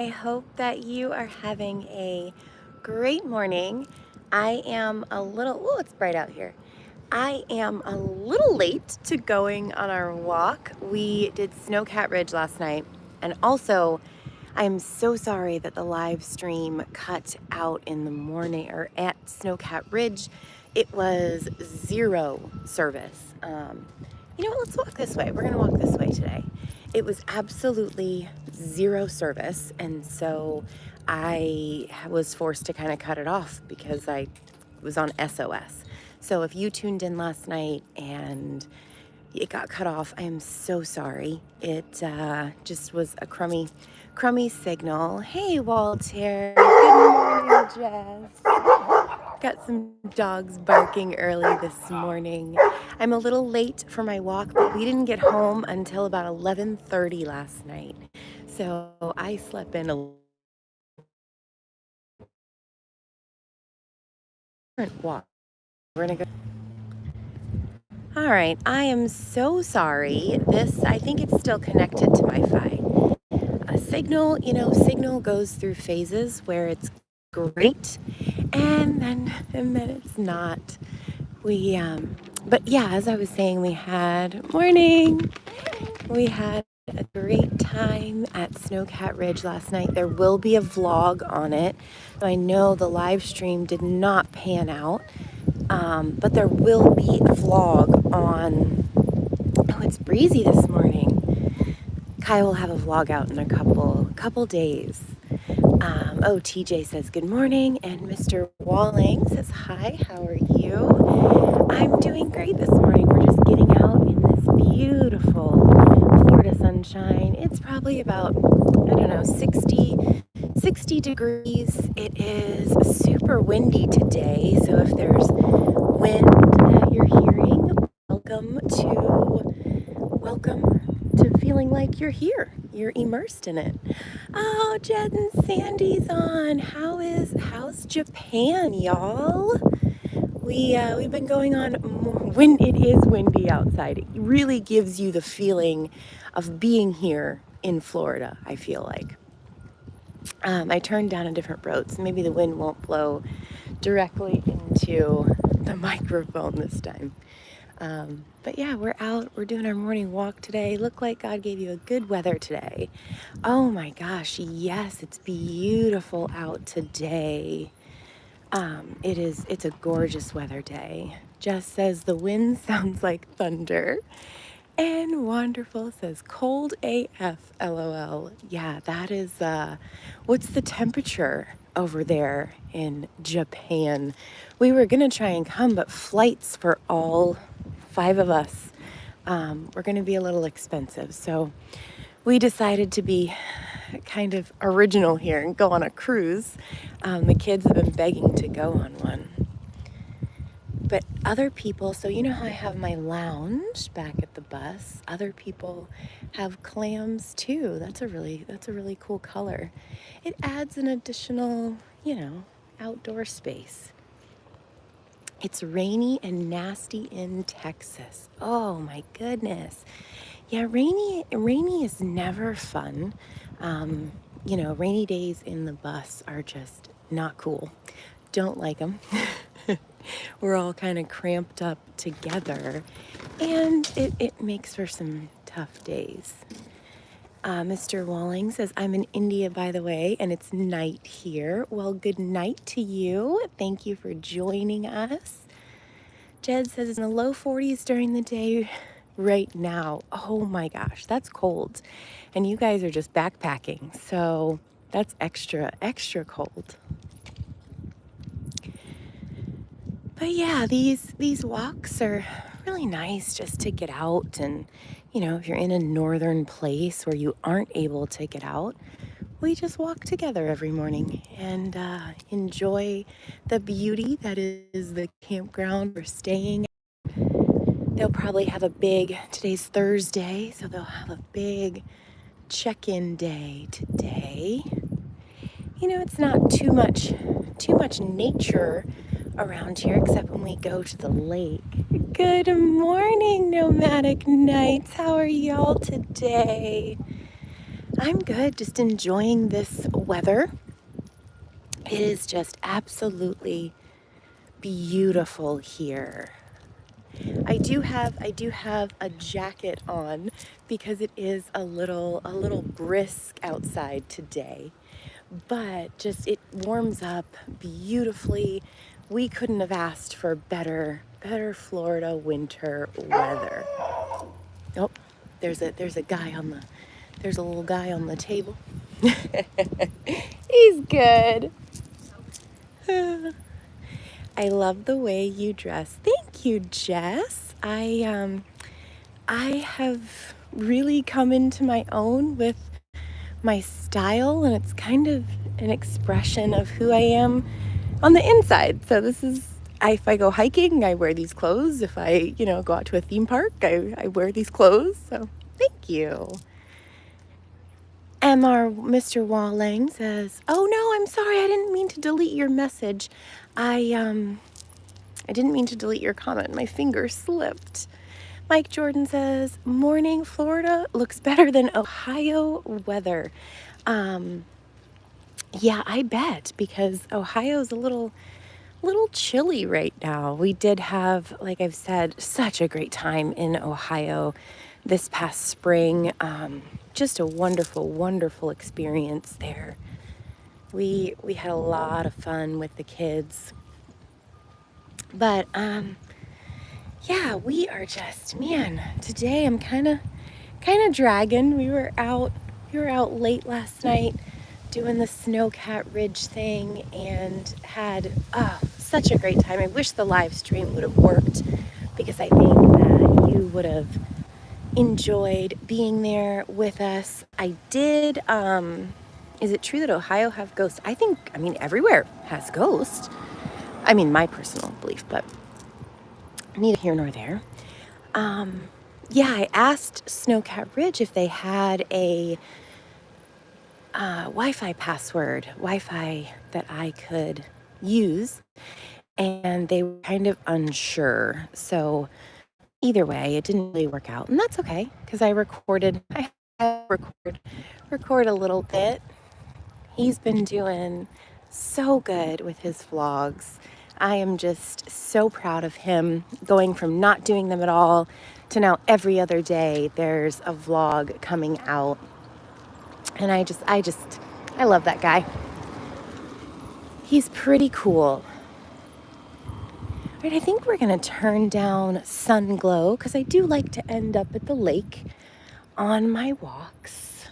I hope that you are having a great morning. I am a little, oh, it's bright out here. I am a little late to going on our walk. We did Snowcat Ridge last night, and also I am so sorry that the live stream cut out in the morning or at Snowcat Ridge. It was zero service. You know what, let's walk this way. We're gonna walk this way today. It was absolutely zero service, and so I was forced to kind of cut it off because I was on SOS. So if you tuned in last night and it got cut off, I am so sorry. It just was a crummy signal. Hey, Walter. Good morning, Jess. Got some dogs barking early this morning. I'm a little late for my walk, but we didn't get home until about 11:30 last night. So I slept in a different walk. We're gonna go. All right, I am so sorry. I think it's still connected to my Wi-Fi. Signal goes through phases where it's great and then it's not. But yeah, as I was saying, we had a great time at Snowcat Ridge last night. There will be a vlog on it. I know the live stream did not pan out, but there will be a vlog on. Oh, it's breezy this morning. Kai will have a vlog out in a couple days. TJ says good morning, and Mr. Walling says hi, how are you? I'm doing great this morning. We're just getting out in this beautiful Florida sunshine. It's probably about, 60 degrees. It is super windy today, so if there's wind that you're hearing, welcome to feeling like you're here. You're immersed in it. Oh, Jed and Sandy's on. How's Japan, y'all? We've been going on when it is windy outside. It really gives you the feeling of being here in Florida, I feel like. I turned down a different road, so maybe the wind won't blow directly into the microphone this time. But yeah, we're out. We're doing our morning walk today. Look like God gave you a good weather today. Oh my gosh, yes, it's beautiful out today. It's a gorgeous weather day. Jess says the wind sounds like thunder. And Wonderful says cold AF, LOL. Yeah, that is, what's the temperature over there in Japan? We were gonna try and come, but flights for all 5 of us were gonna be a little expensive. So we decided to be kind of original here and go on a cruise. The kids have been begging to go on one. But other people, so you know how I have my lounge back at the bus? Other people have clams too. That's a really cool color. It adds an additional, outdoor space. It's rainy and nasty in Texas. Oh my goodness. Yeah, rainy is never fun. Rainy days in the bus are just not cool. Don't like them. We're all kind of cramped up together, and it makes for some tough days. Mr. Walling says, I'm in India, by the way, and it's night here. Well, good night to you. Thank you for joining us. Jed says it's in the low 40s during the day right now. Oh my gosh, that's cold. And you guys are just backpacking, so that's extra cold. But yeah, these walks are really nice just to get out, and if you're in a northern place where you aren't able to get out, we just walk together every morning and enjoy the beauty that is the campground we're staying at. They'll probably have today's Thursday, so they'll have a big check-in day today. It's not too much nature around here except when we go to the lake. Good morning, Nomadic Nights. How are y'all today? I'm good, just enjoying this weather. It is just absolutely beautiful here. I do have a jacket on because it is a little brisk outside today. But just it warms up beautifully. We couldn't have asked for better Florida winter weather. Oh, there's a little guy on the table. He's good. I love the way you dress. Thank you, Jess. I have really come into my own with my style, and it's kind of an expression of who I am on the inside. So if I go hiking, I wear these clothes. If I, go out to a theme park, I wear these clothes. So thank you. Mr. Walling says, "Oh no, I'm sorry. I didn't mean to delete your message. I didn't mean to delete your comment. My finger slipped." Mike Jordan says, "Morning, Florida looks better than Ohio weather." Yeah, I bet, because Ohio's a little chilly right now. We did have, like I've said, such a great time in Ohio this past spring. Just a wonderful, wonderful experience there. We had a lot of fun with the kids. But yeah, we are just, man, today I'm kind of dragging. We were out late last night doing the Snowcat Ridge thing and had such a great time. I wish the live stream would have worked, because I think that you would have enjoyed being there with us. I did, is it true that Ohio have ghosts? I mean, everywhere has ghosts. I mean, my personal belief, but neither here nor there. Yeah, I asked Snowcat Ridge if they had a Wi-Fi password, Wi-Fi that I could use, and they were kind of unsure. So either way, it didn't really work out, and that's okay, because I record a little bit. He's been doing so good with his vlogs. I am just so proud of him, going from not doing them at all to now every other day there's a vlog coming out. And I love that guy. He's pretty cool. Right, I think we're gonna turn down Sun Glow, because I do like to end up at the lake on my walks.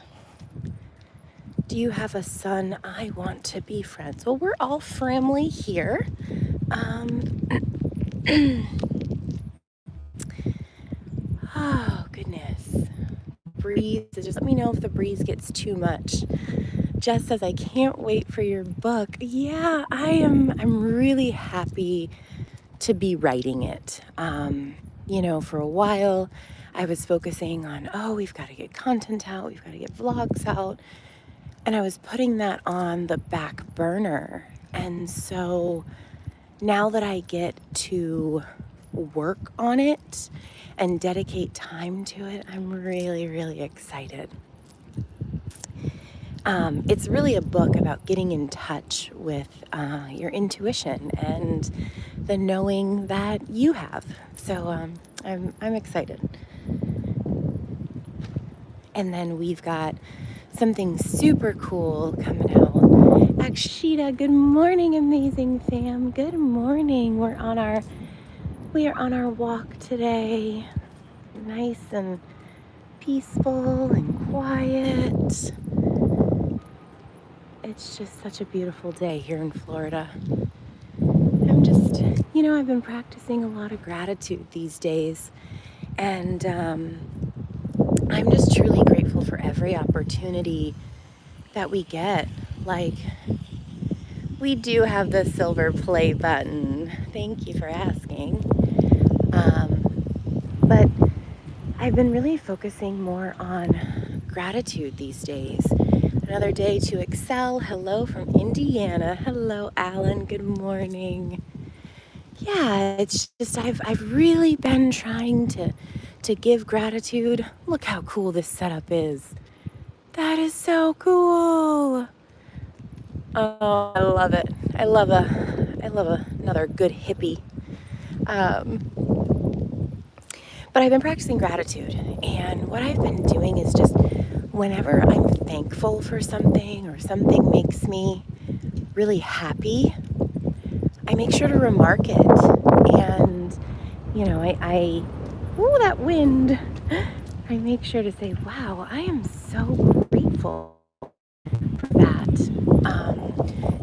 Do you have a son? I want to be friends. Well, we're all family here. Oh, goodness. Breeze, just let me know if the breeze gets too much. Jess says, "I can't wait for your book." Yeah, I'm really happy to be writing it. For a while I was focusing on, we've got to get content out, we've got to get vlogs out, and I was putting that on the back burner. And so now that I get to work on it and dedicate time to it, I'm really, really excited. It's really a book about getting in touch with your intuition and the knowing that you have. So I'm excited. And then we've got something super cool coming out. Akshita, good morning, amazing fam. Good morning. We are on our walk today. Nice and peaceful and quiet. It's just such a beautiful day here in Florida. I'm just, I've been practicing a lot of gratitude these days, and I'm just truly grateful for every opportunity that we get. Like, we do have the silver play button. Thank you for asking. But I've been really focusing more on gratitude these days. Another day to excel. Hello from Indiana. Hello, Alan. Good morning. Yeah, it's just I've really been trying to give gratitude. Look how cool this setup is. That is so cool. Oh, I love it. I love another good hippie. Um, but I've been practicing gratitude, and what I've been doing is just whenever I'm thankful for something or something makes me really happy, I make sure to remark it. And, ooh, that wind. I make sure to say, wow, I am so grateful for that.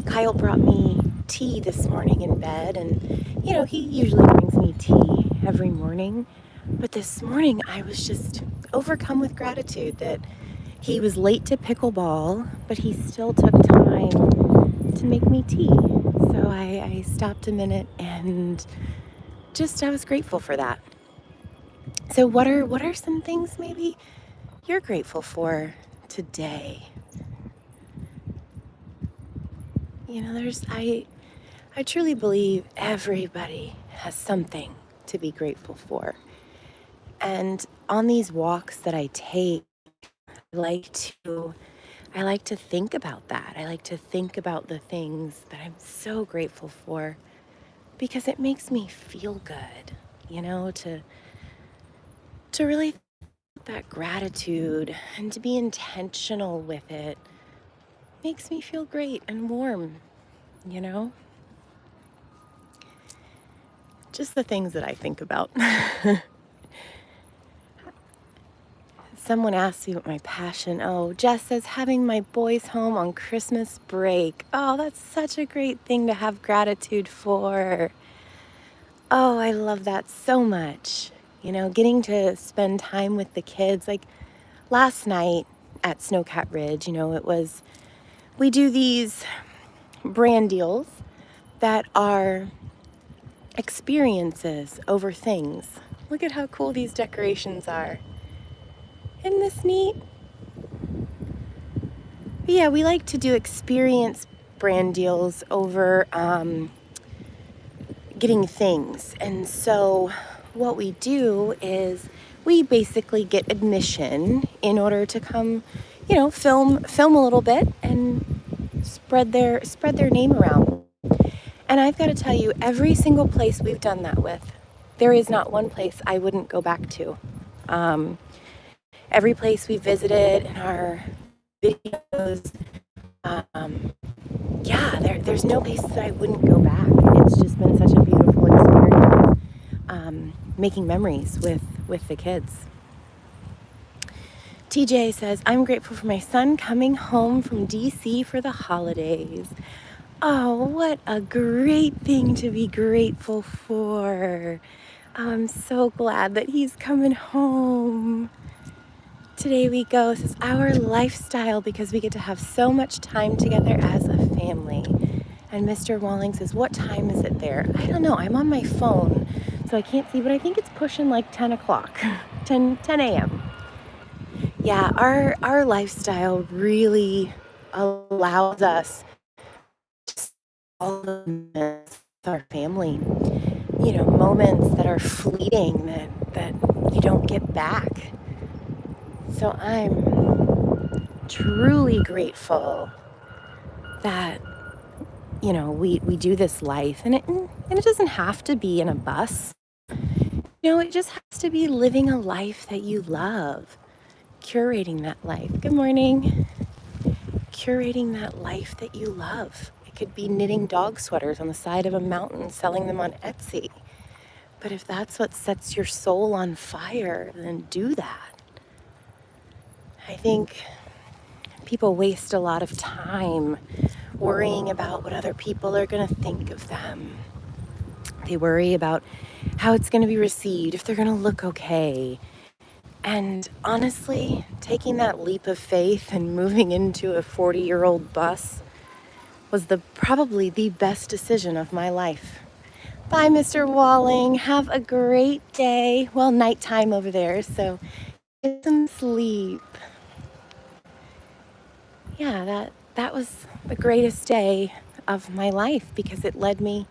Kyle brought me tea this morning in bed, and, he usually brings me tea every morning. But this morning I was just overcome with gratitude that he was late to pickleball, but he still took time to make me tea. So I stopped a minute and I was grateful for that. So what are some things maybe you're grateful for today? I truly believe everybody has something to be grateful for. And on these walks that I take, I like to think about that. I like to think about the things that I'm so grateful for because it makes me feel good, to really feel that gratitude and to be intentional with it makes me feel great and warm, you know? Just the things that I think about. Someone asked me what my passion. Oh, Jess says having my boys home on Christmas break. Oh, that's such a great thing to have gratitude for. Oh, I love that so much. Getting to spend time with the kids. Like last night at Snowcat Ridge, we do these brand deals that are experiences over things. Look at how cool these decorations are. Isn't this neat? But yeah, we like to do experience brand deals over getting things. And so what we do is we basically get admission in order to come, film a little bit and spread their name around. And I've got to tell you, every single place we've done that with, there is not one place I wouldn't go back to. Every place we visited in our videos, there's no place that I wouldn't go back. It's just been such a beautiful experience, making memories with the kids. TJ says, I'm grateful for my son coming home from DC for the holidays. Oh, what a great thing to be grateful for. I'm so glad that he's coming home. Today we go. This is our lifestyle because we get to have so much time together as a family. And Mr. Walling says, what time is it there? I don't know. I'm on my phone, so I can't see, but I think it's pushing like 10 o'clock, 10 a.m. Yeah, our lifestyle really allows us to all the moments with our family. Moments that are fleeting that you don't get back. So I'm truly grateful that we do this life, and it doesn't have to be in a bus. It just has to be living a life that you love, curating that life. Good morning. Curating that life that you love. It could be knitting dog sweaters on the side of a mountain, selling them on Etsy. But if that's what sets your soul on fire, then do that. I think people waste a lot of time worrying about what other people are going to think of them. They worry about how it's going to be received, if they're going to look okay. And honestly, taking that leap of faith and moving into a 40-year-old bus was probably the best decision of my life. Bye, Mr. Walling. Have a great day. Well, nighttime over there, so get some sleep. Yeah, that was the greatest day of my life because it led me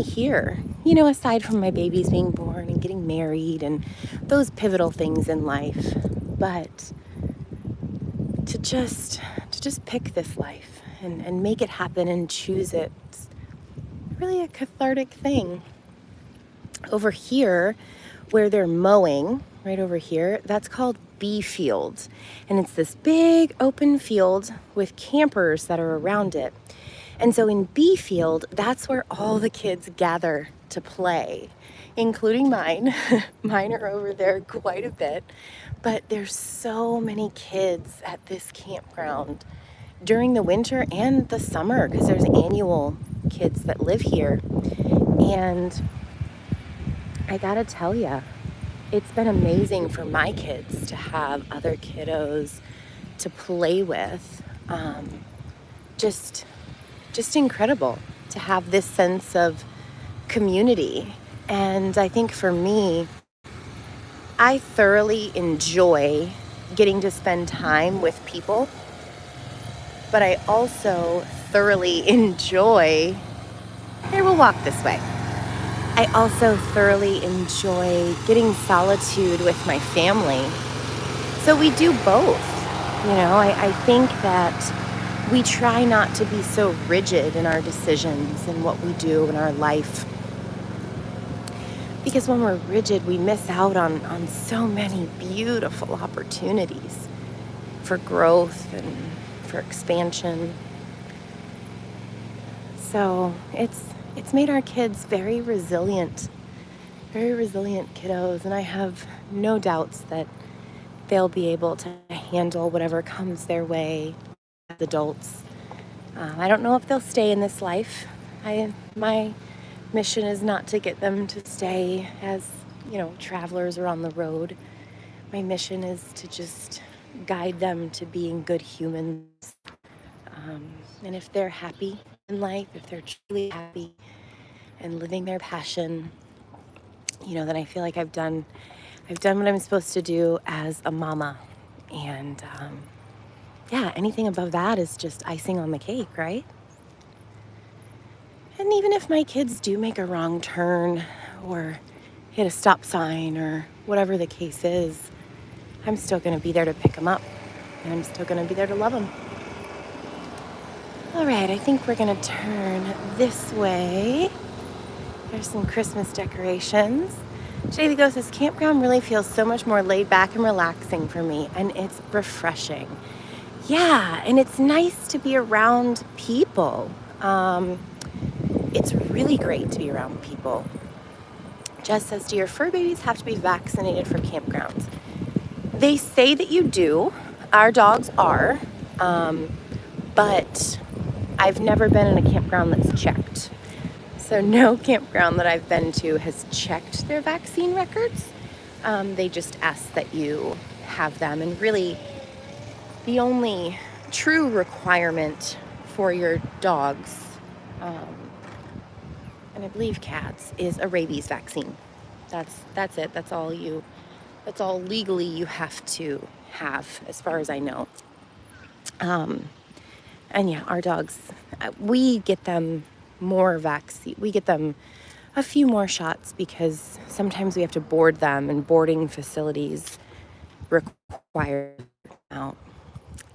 here. Aside from my babies being born and getting married and those pivotal things in life, but to just pick this life and make it happen and choose it. It's really a cathartic thing. Over here, where they're mowing, right over here, that's called bee field. And it's this big open field with campers that are around it. And so in bee field, that's where all the kids gather to play, including mine. Mine are over there quite a bit. But there's so many kids at this campground during the winter and the summer, because there's annual kids that live here. And I gotta tell you, it's been amazing for my kids to have other kiddos to play with. Just incredible to have this sense of community. And I think for me, I thoroughly enjoy getting to spend time with people, but I also thoroughly enjoy, here, we'll walk this way. I also thoroughly enjoy getting solitude with my family. So we do both. I think that we try not to be so rigid in our decisions and what we do in our life. Because when we're rigid, we miss out on so many beautiful opportunities for growth and for expansion. So it's made our kids very resilient kiddos, and I have no doubts that they'll be able to handle whatever comes their way as adults. I don't know if they'll stay in this life. My mission is not to get them to stay as, travelers or on the road. My mission is to just guide them to being good humans. And if they're happy in life, if they're truly happy and living their passion, then I feel like I've done what I'm supposed to do as a mama. And anything above that is just icing on the cake, right? And even if my kids do make a wrong turn or hit a stop sign or whatever the case is, I'm still going to be there to pick them up. And I'm still going to be there to love them. All right, I think we're going to turn this way. There's some Christmas decorations. Today, this campground really feels so much more laid back and relaxing for me, and it's refreshing. Yeah, and it's nice to be around people. It's really great to be around people. Jess says, do your fur babies have to be vaccinated for campgrounds? They say that you do. Our dogs are, but I've never been in a campground that's checked. So no campground that I've been to has checked their vaccine records. They just ask that you have them. And really, the only true requirement for your dogs, and I believe cats, is a rabies vaccine. That's it. That's all legally you have to have, as far as I know. And yeah, our dogs, we get them more vaccine. We get them a few more shots because sometimes we have to board them, and boarding facilities require out.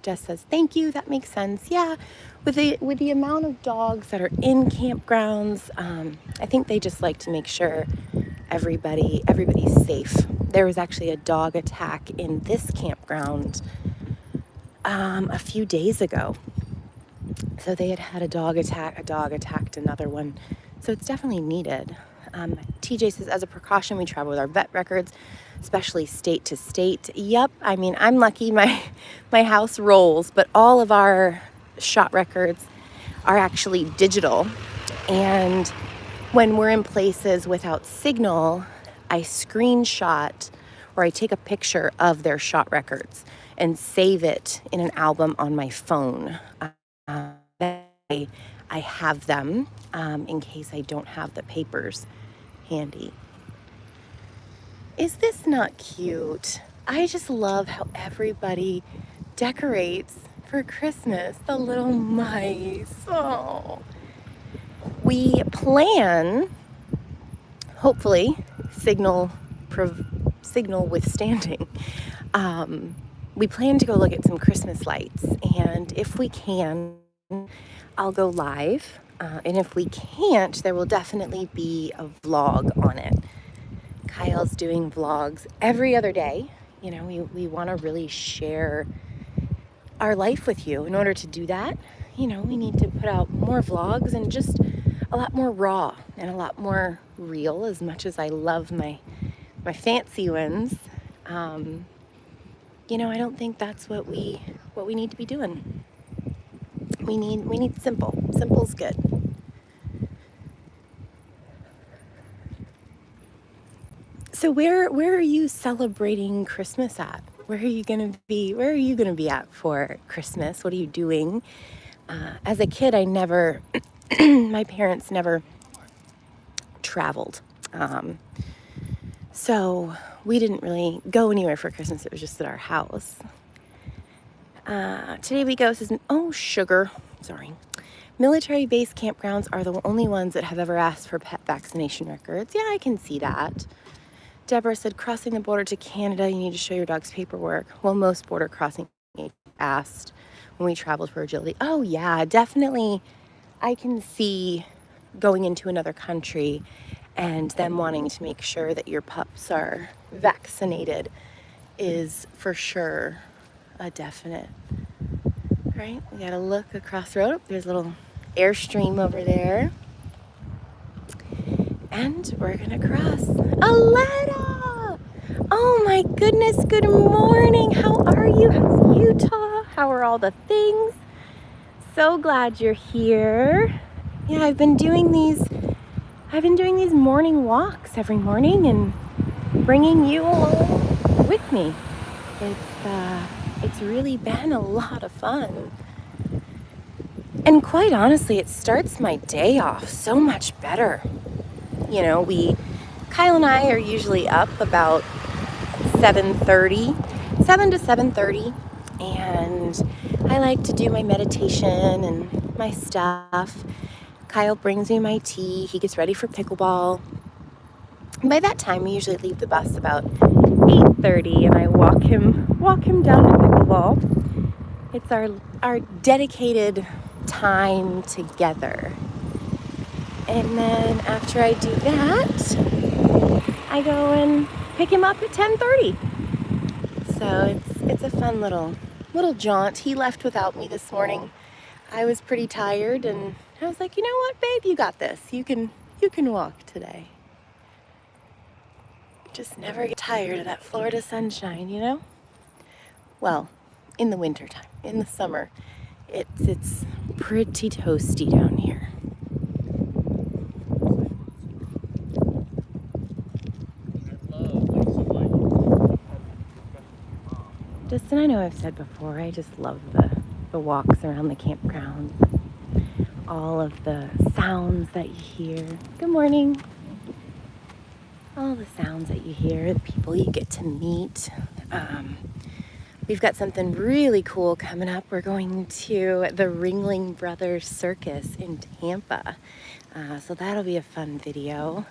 Jess says, thank you, that makes sense. Yeah, with the amount of dogs that are in campgrounds, I think they just like to make sure everybody's safe. There was actually a dog attack in this campground a few days ago. So they had a dog attacked another one. So it's definitely needed. TJ says, as a precaution, we travel with our vet records, especially state to state. Yep, I mean, I'm lucky my house rolls, but all of our shot records are actually digital. And when we're in places without signal, I screenshot or I take a picture of their shot records and save it in an album on my phone. I have them in case I don't have the papers handy. Is this not cute? I just love how everybody decorates for Christmas. The little mice. Oh. We plan, hopefully, signal withstanding. We plan to go look at some Christmas lights, and if we can, I'll go live. And if we can't, there will definitely be a vlog on it. Kyle's doing vlogs every other day. You know, we want to really share our life with you. In order to do that, you know, we need to put out more vlogs and just a lot more raw and a lot more real. As much as I love my fancy ones, you know, I don't think that's what we need to be doing. We need simple. Simple's good. So where are you celebrating Christmas at? Where are you gonna be at for Christmas? What are you doing? As a kid, I never, my parents never traveled. So we didn't really go anywhere for Christmas. It was just at our house. Today we go, says, oh, sugar, sorry. Military base campgrounds are the only ones that have ever asked for pet vaccination records. Yeah, I can see that. Deborah said, crossing the border to Canada, you need to show your dog's paperwork. Well, most border crossing asked when we traveled for agility. Oh, yeah, definitely. I can see going into another country and them wanting to make sure that your pups are vaccinated is for sure a definite. Right? We gotta look across the road. There's a little Airstream over there. And we're gonna cross. Aletta! Oh my goodness, good morning. How are you? How's Utah? How are all the things? So glad you're here. Yeah, I've been doing these morning walks every morning and bringing you along with me. It's really been a lot of fun. And quite honestly, it starts my day off so much better. You know, Kyle and I are usually up about 7:30, 7 to 7:30, and I like to do my meditation and my stuff. Kyle brings me my tea. He gets ready for pickleball. And by that time, we usually leave the bus about 8:30, and I walk him down to pickleball. It's our dedicated time together. And then after I do that, I go and pick him up at 10:30. So it's a fun little jaunt. He left without me this morning. I was pretty tired, and I was like, you know what, babe, you got this. You can walk today. Just never get tired of that Florida sunshine, you know? Well, in the wintertime. In the summer, it's pretty toasty down here. Just, and I know I've said before, I just love the walks around the campground. All of the sounds that you hear. Good morning. All the sounds that you hear, the people you get to meet. We've got something really cool coming up. We're going to the Ringling Brothers Circus in Tampa. So that'll be a fun video.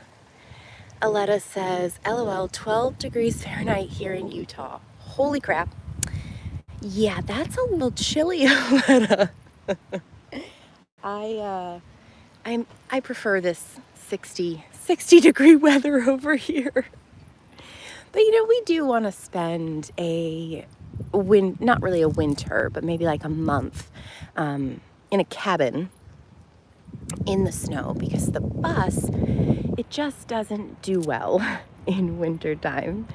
Aletta says, LOL, 12 degrees Fahrenheit here in Utah. Holy crap. Yeah, that's a little chilly, Aletta. I prefer this 60 degree weather over here. But you know, we do want to spend not really a winter, but maybe like a month in a cabin in the snow, because the bus, it just doesn't do well in wintertime.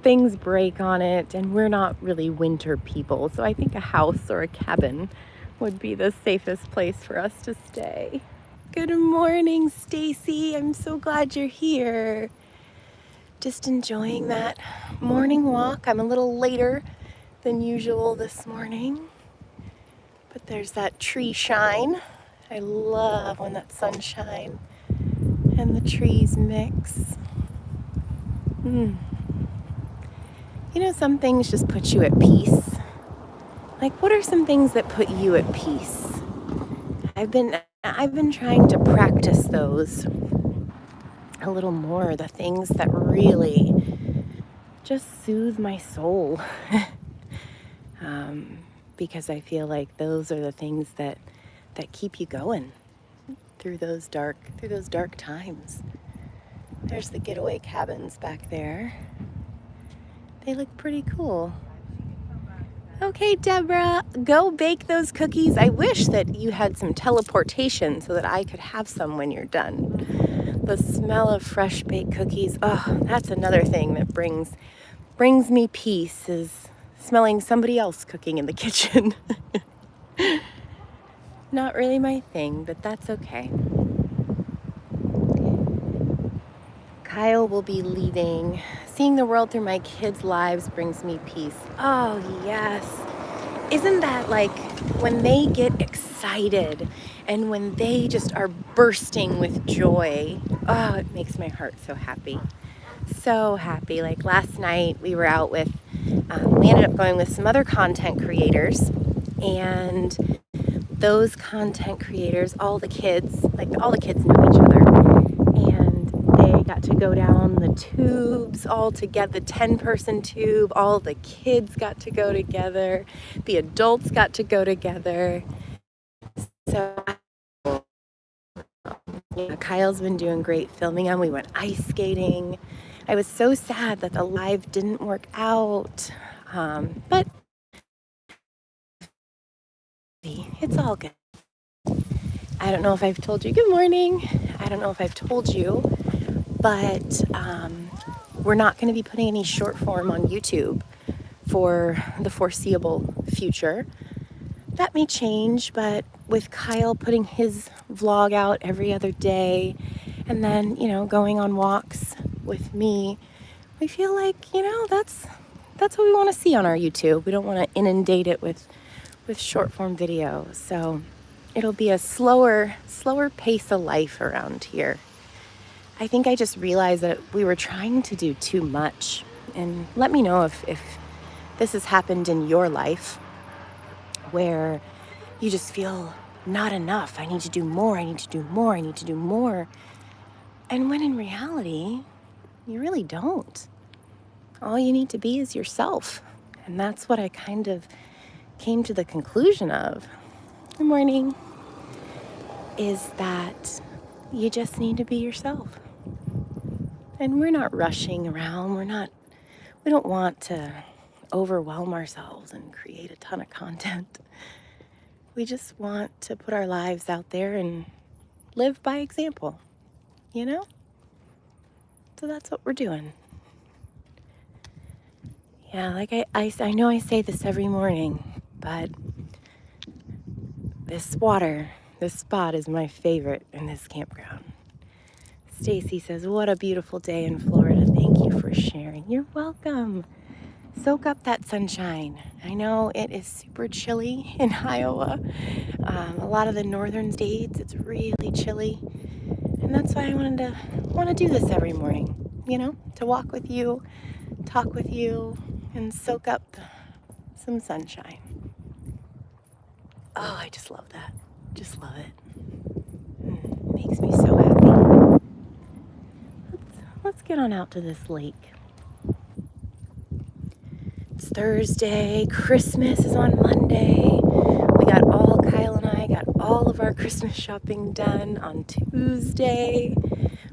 Things break on it, and we're not really winter people, so I think a house or a cabin would be the safest place for us to stay. Good morning, Stacy. I'm so glad you're here. Just enjoying that morning walk. I'm a little later than usual this morning, but there's that tree shine. I love when that sunshine and the trees mix. You know, some things just put you at peace. Like, what are some things that put you at peace? I've been trying to practice those a little more, the things that really just soothe my soul. because I feel like those are the things that keep you going through those dark times. There's the getaway cabins back there. They look pretty cool. Okay, Deborah, go bake those cookies. I wish that you had some teleportation so that I could have some when you're done. The smell of fresh baked cookies, oh, that's another thing that brings me peace, is smelling somebody else cooking in the kitchen. Not really my thing, but that's okay. Kyle will be leaving. Seeing the world through my kids' lives brings me peace. Oh, yes. Isn't that like when they get excited and when they just are bursting with joy? Oh, it makes my heart so happy. So happy. Like last night we were out with, we ended up going with some other content creators, and those content creators, all the kids know each other, and they got to go down the tubes all together, the 10-person tube. All the kids got to go together, the adults got to go together. So yeah, Kyle's been doing great filming them. We went ice skating. I was so sad that the live didn't work out, but it's all good. I don't know if I've told you, good morning. I don't know if I've told you, but we're not going to be putting any short form on YouTube for the foreseeable future. That may change, but with Kyle putting his vlog out every other day and then, going on walks with me, we feel like, that's what we want to see on our YouTube. We don't want to inundate it with short form video. So it'll be a slower pace of life around here. I think I just realized that we were trying to do too much. And let me know if this has happened in your life, where you just feel not enough. I need to do more. I need to do more. I need to do more. And when in reality, you really don't. All you need to be is yourself. And that's what I kind of came to the conclusion of. Good morning. Is that you just need to be yourself. And we're not rushing around. We don't want to overwhelm ourselves and create a ton of content. We just want to put our lives out there and live by example, So that's what we're doing. Yeah, like I know I say this every morning, but this spot is my favorite in this campground. Stacy says, what a beautiful day in Florida. Thank you for sharing. You're welcome. Soak up that sunshine. I know it is super chilly in Iowa. A lot of the northern states, it's really chilly. And that's why I want to do this every morning, to walk with you, talk with you, and soak up some sunshine. Oh, I just love that. Just love it. Makes me so happy. Let's get on out to this lake. It's Thursday. Christmas is on Monday. Kyle and I got all of our Christmas shopping done on Tuesday.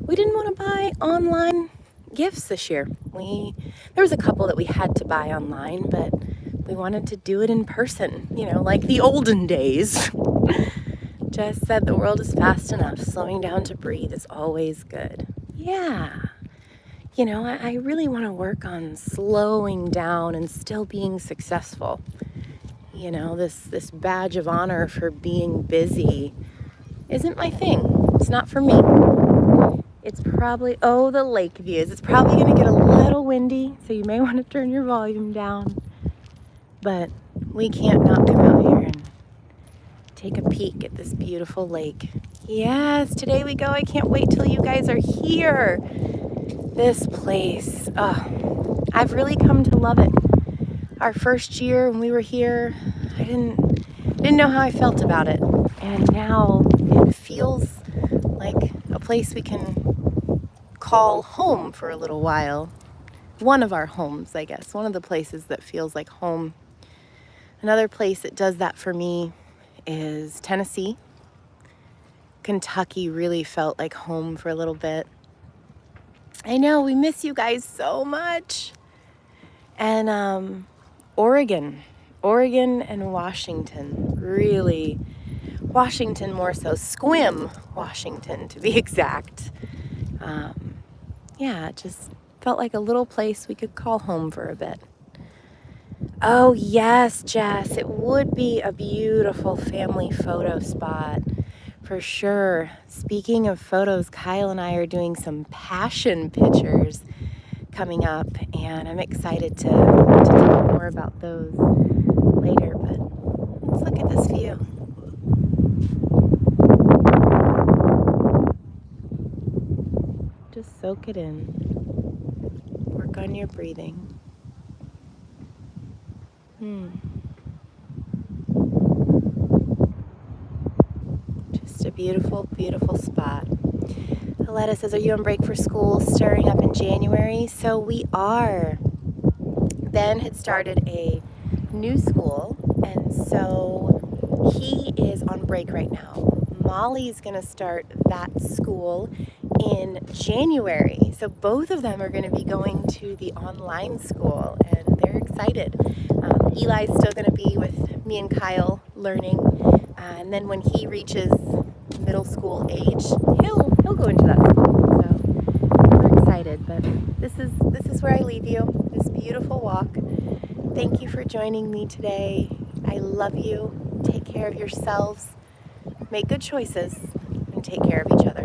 We didn't want to buy online gifts this year. There was a couple that we had to buy online, but we wanted to do it in person, like the olden days. Jess said the world is fast enough. Slowing down to breathe is always good. Yeah. I really want to work on slowing down and still being successful. This badge of honor for being busy isn't my thing. It's not for me. It's probably, the lake views. It's probably going to get a little windy, so you may want to turn your volume down. But we can't not come out here and take a peek at this beautiful lake. Yes, today we go. I can't wait till you guys are here. This place, I've really come to love it. Our first year when we were here, I didn't know how I felt about it. And now it feels like a place we can call home for a little while. One of our homes, I guess. One of the places that feels like home. Another place that does that for me is Tennessee. Kentucky really felt like home for a little bit. I know, we miss you guys so much. And Oregon and Washington, really. Washington more so, Squim, Washington to be exact. Yeah, it just felt like a little place we could call home for a bit. Oh yes, Jess, it would be a beautiful family photo spot for sure. Speaking of photos, Kyle and I are doing some passion pictures coming up, and I'm excited to talk more about those later, but let's look at this view. Just soak it in. Work on your breathing. Just a beautiful, beautiful spot. Aletta says, are you on break for school starting up in January? So we are. Ben had started a new school, and so he is on break right now. Molly's going to start that school in January. So both of them are going to be going to the online school, and they're excited. Eli's still going to be with me and Kyle learning, and then when he reaches middle school age, he'll go into that school. So we're excited, but this is where I leave you. This beautiful walk. Thank you for joining me today. I love you. Take care of yourselves. Make good choices and take care of each other.